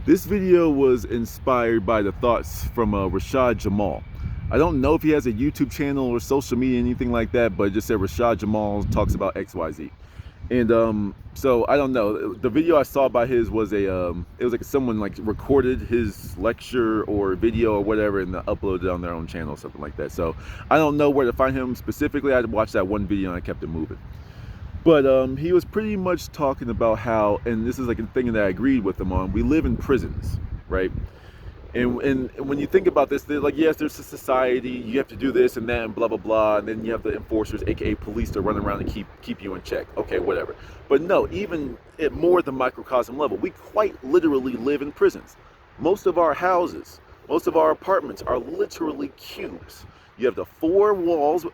This video was inspired by the thoughts from Rashad Jamal. I don't know if he has a YouTube channel or social media, anything like that, but it just said Rashad Jamal talks about XYZ. And so I don't know. The video I saw by his was it was like someone like recorded his lecture or video or whatever and uploaded it on their own channel or something like that. So I don't know where to find him specifically. I watched that one video and I kept it moving. But he was pretty much talking about how, and this is like a thing that I agreed with him on, we live in prisons, right? And when you think about this, they're like, yes, there's a society, you have to do this and that and blah, blah, blah. And then you have the enforcers, AKA police, to run around and keep you in check. Okay, whatever. But no, even at more the microcosm level, we quite literally live in prisons. Most of our houses, most of our apartments are literally cubes. You have the four walls,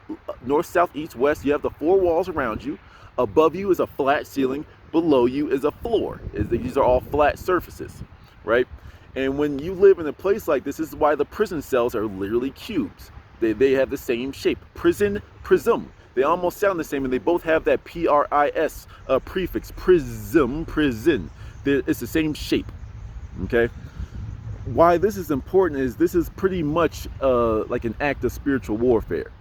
north, south, east, west. You have the four walls around you. Above you is a flat ceiling. Below you is a floor. These are all flat surfaces, right? And when you live in a place like this is why the prison cells are literally cubes. They have the same shape. Prison, prism. They almost sound the same, and they both have that P-R-I-S prefix. Prism, prison. It's the same shape, okay? Why this is important is this is pretty much like an act of spiritual warfare.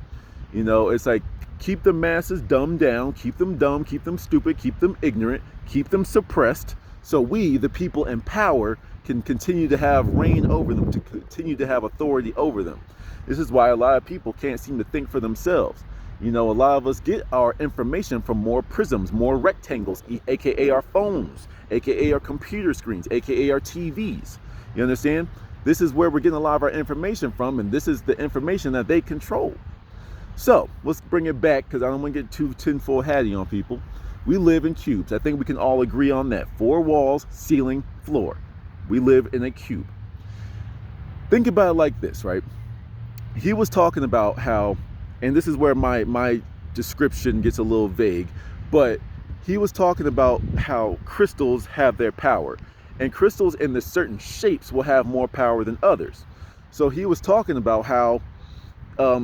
You know, it's like keep the masses dumbed down, keep them dumb, keep them stupid, keep them ignorant, keep them suppressed, so we, the people in power, can continue to have reign over them, to continue to have authority over them. This is why a lot of people can't seem to think for themselves. You know, a lot of us get our information from more prisms, more rectangles, aka our phones, aka our computer screens, aka our TVs. You understand? This is where we're getting a lot of our information from, and this is the information that they control. So let's bring it back, because I don't want to get too tinfoil hatty on people. We live in cubes. I think we can all agree on that. Four walls, ceiling, floor. We live in a cube. Think about it like this, right? He was talking about how, and this is where my description gets a little vague, but he was talking about how crystals have their power, and crystals in the certain shapes will have more power than others. So he was talking about how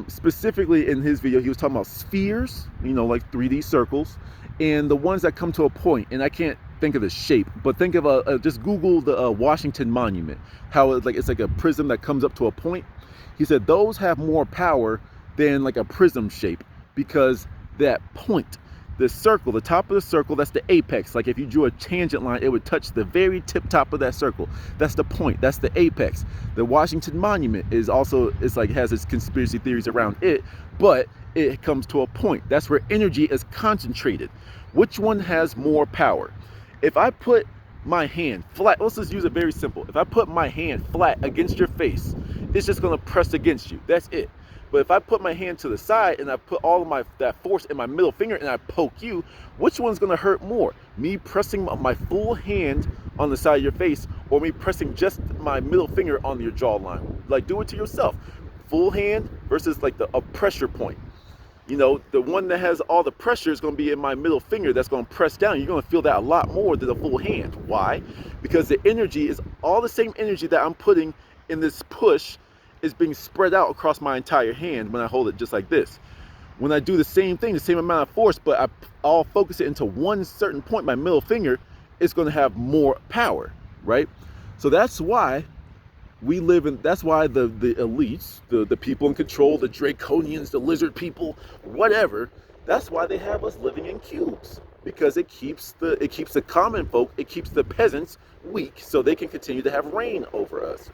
specifically in his video, he was talking about spheres, you know, like 3D circles, and the ones that come to a point, and I can't think of the shape, but think of just Google the Washington Monument, how it's like a prism that comes up to a point. He said those have more power than like a prism shape, because that point, the circle, the top of the circle, that's the apex. Like if you drew a tangent line, it would touch the very tip top of that circle. That's the point, that's the apex. The Washington Monument is also, it's like has its conspiracy theories around it, but it comes to a point. That's where energy is concentrated. Which one has more power? If I put my hand flat, let's just use it very simple. If I put my hand flat against your face, it's just gonna press against you, that's it. But if I put my hand to the side and I put all of that force in my middle finger and I poke you, which one's gonna hurt more? Me pressing my full hand on the side of your face, or me pressing just my middle finger on your jawline? Like, do it to yourself. Full hand versus like a pressure point. You know, the one that has all the pressure is gonna be in my middle finger that's gonna press down. You're gonna feel that a lot more than the full hand. Why? Because the energy is all the same energy that I'm putting in this push is being spread out across my entire hand when I hold it just like this. When I do the same thing, the same amount of force, but I'll focus it into one certain point, my middle finger, it's gonna have more power, right? So that's why we live in, that's why the elites, the people in control, the draconians, the lizard people, whatever, that's why they have us living in cubes. Because it keeps the common folk, it keeps the peasants weak so they can continue to have reign over us.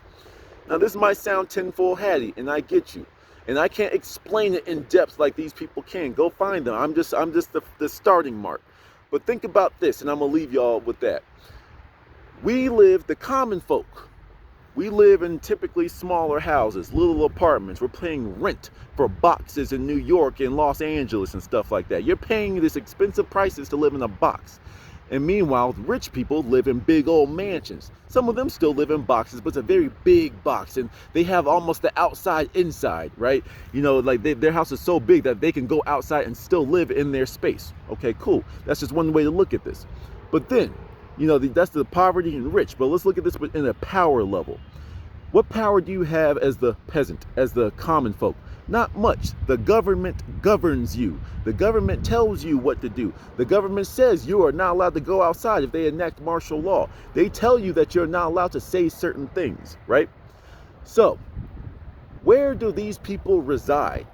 Now this might sound tinfoil hatty, and I get you. And I can't explain it in depth like these people can. Go find them. I'm just the starting mark. But think about this, and I'm gonna leave y'all with that. We live, the common folk, we live in typically smaller houses, little apartments. We're paying rent for boxes in New York and Los Angeles and stuff like that. You're paying this expensive prices to live in a box. And meanwhile, rich people live in big old mansions. Some of them still live in boxes, but it's a very big box, and they have almost the outside inside, right? You know, like their house is so big that they can go outside and still live in their space. Okay, cool. That's just one way to look at this. But then, you know, that's the poverty and rich. But let's look at this in a power level. What power do you have as the peasant, as the common folk? Not much. The government governs you. The government tells you what to do. The government says you are not allowed to go outside if they enact martial law. They tell you that you're not allowed to say certain things, right? So, where do these people reside?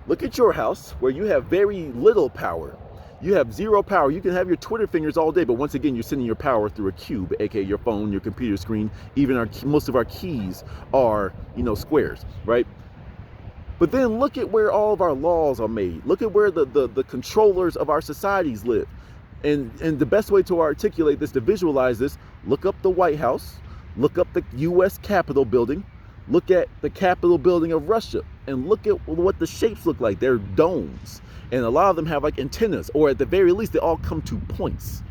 Look at your house where you have very little power. You have zero power. You can have your Twitter fingers all day, but once again, you're sending your power through a cube, aka your phone, your computer screen. Even most of our keys are, squares, right? But then look at where all of our laws are made. Look at where the controllers of our societies live. And the best way to articulate this, to visualize this, look up the White House, look up the US Capitol building, look at the Capitol building of Russia, and look at what the shapes look like. They're domes. And a lot of them have like antennas, or at the very least, they all come to points.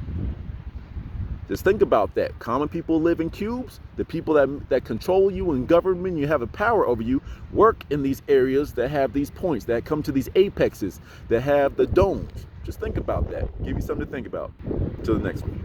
Just think about that. Common people live in cubes. The people that control you and govern you, have a power over you, work in these areas that have these points, that come to these apexes, that have the domes. Just think about that. Give you something to think about. Till the next one.